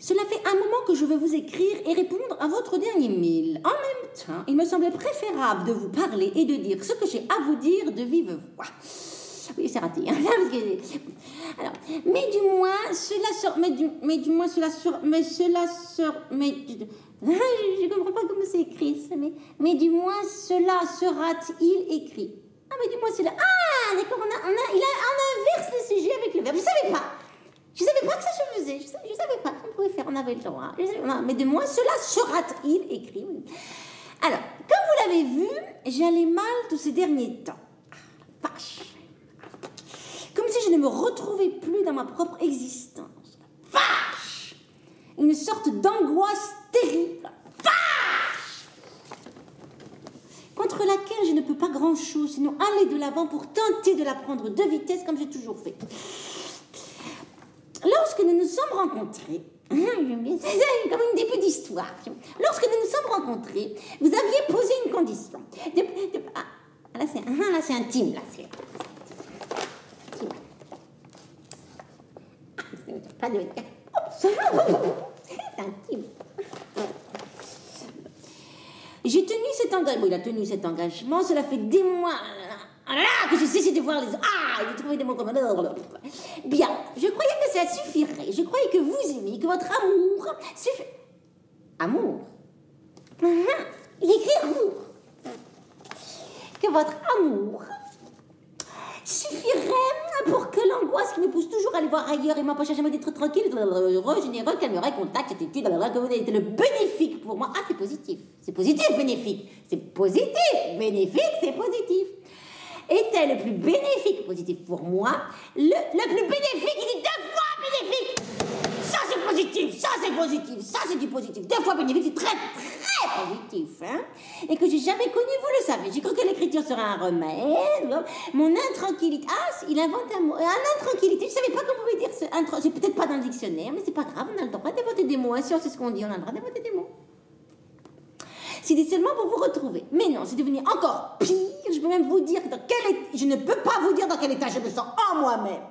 Cela fait un moment que je veux vous écrire et répondre à votre dernier mail. En même temps, il me semblait préférable de vous parler et de dire ce que j'ai à vous dire de vive voix. Oui, c'est raté. Hein. Alors, mais du moins, cela sort... Mais du moins, cela sort... Mais cela sort... Mais... Je comprends pas comment c'est écrit, ça. Mais du moins, cela sera-t-il écrit? Ah, mais du moins, cela... Ah, d'accord, on inverse le sujet avec le verbe. Je savais pas. Je savais pas que ça se faisait. Je savais pas qu'on pouvait faire. On avait le droit. Non, mais du moins, cela sera-t-il écrit? Alors, comme vous l'avez vu, j'allais mal tous ces derniers temps. Ah, vache. Comme si je ne me retrouvais plus dans ma propre existence. Vache! Une sorte d'angoisse terrible. Vache! Contre laquelle je ne peux pas grand-chose, sinon aller de l'avant pour tenter de la prendre de vitesse comme j'ai toujours fait. Lorsque nous nous sommes rencontrés, c'est comme un début d'histoire. Lorsque nous nous sommes rencontrés, vous aviez posé une condition. Là, c'est intime, là, c'est... Pas de... C'est intime. J'ai tenu cet engagement. Bon, il a tenu cet engagement. Cela fait des mois que j'ai cessé de voir les... Ah, j'ai trouvé des mots comme... Bien, je croyais que ça suffirait. Je croyais que vous aimez, que votre amour suffit... Amour? Il écrit amour. Que votre amour suffirait pour que l'angoisse qui me pousse toujours à aller voir ailleurs et m'empêche jamais d'être tranquille, heureux, généreux, calmerait, contact, attitude, que vous avez été le bénéfique pour moi. Ah, c'est positif. C'est positif, bénéfique. C'est positif. Bénéfique, c'est positif. Était le plus bénéfique positif pour moi, le plus bénéfique, il est 2 fois bénéfique. Ça, c'est positif. Ça, c'est positif. Ça, c'est du positif. 2 fois bénéfique, c'est très, très positif. Hein? Et que j'ai jamais connu, vous le savez. J'ai cru que l'écriture serait un remède. Mon intranquillité. Ah, il invente un mot. Un intranquillité. Je savais pas qu'on pouvait dire ce. C'est peut-être pas dans le dictionnaire, mais c'est pas grave. On a le droit d'inventer des mots. Hein, si on sait ce qu'on dit, on a le droit d'inventer des mots. C'était seulement pour vous retrouver. Mais non, c'est devenu encore pire. Je peux même vous dire que je ne peux pas vous dire dans quel état je me sens en moi-même.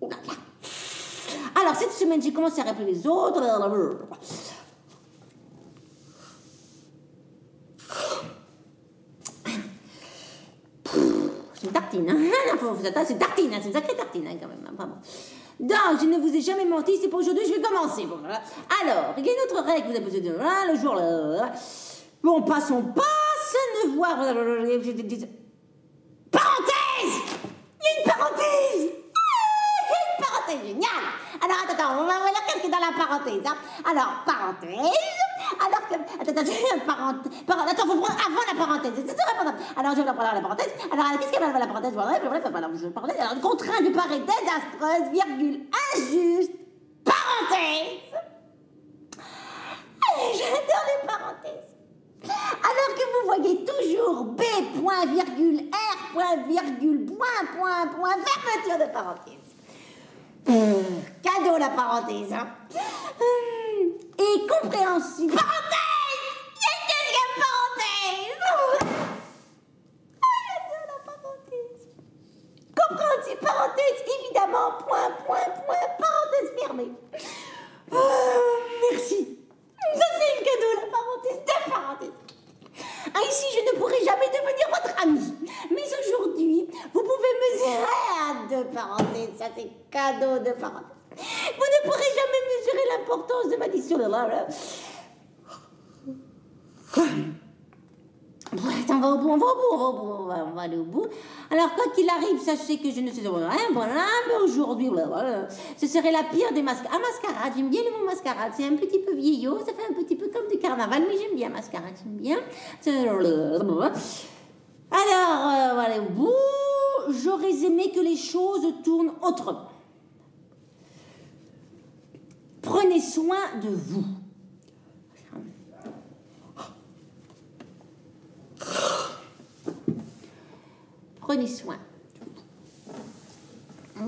Oh là là. Alors, cette semaine, j'ai commencé à rappeler les autres. C'est une tartine, hein? C'est tartine, hein? C'est une sacrée tartine, hein, quand même. Hein, vraiment. Donc, je ne vous ai jamais menti, c'est pour aujourd'hui, je vais commencer. Bon, voilà. Alors, il y a une autre règle que vous avez posée le jour là. Bon, passons pas, ne voir. Parenthèse! Il y a une parenthèse! Il y a une parenthèse, génial! Alors, attends, on va voir qu'est-ce qu'il y a dans la parenthèse. Hein? Alors, parenthèse. Alors que. Attends, faut prendre avant la parenthèse. C'est très important. Alors, je vais prendre la parenthèse. Alors, qu'est-ce qu'il y a dans la parenthèse? Alors, une contrainte du paraît désastreuse, virgule, injuste, parenthèse. J'adore les parenthèses. Alors que vous voyez toujours B, point, virgule, R, point, virgule, point, fermeture de parenthèse. Cadeau la parenthèse, hein. Et compréhensible. Parenthèse! Il y a une deuxième parenthèse! J'adore la parenthèse. Compréhensible, parenthèse, évidemment, point, parenthèse fermée. Merci. Ça c'est une cadeau la parenthèse, 2 parenthèses. Ainsi, je ne pourrai jamais devenir votre ami. Mais aujourd'hui, vous pouvez mesurer à 2 parenthèses. Ça, c'est cadeau de parenthèses. Vous ne pourrez jamais mesurer l'importance de ma diction. On va aller au bout. Alors, quoi qu'il arrive, sachez que je ne sais rien. Voilà, mais aujourd'hui, ce serait la pire des mascarades. Ah, mascarade, j'aime bien le mot mascarade. C'est un petit peu vieillot, ça fait un petit peu comme du carnaval, mais j'aime bien mascarade, j'aime bien. Alors, voilà, au bout, j'aurais aimé que les choses tournent autrement. Prenez soin de vous. Prenez soin. Oh.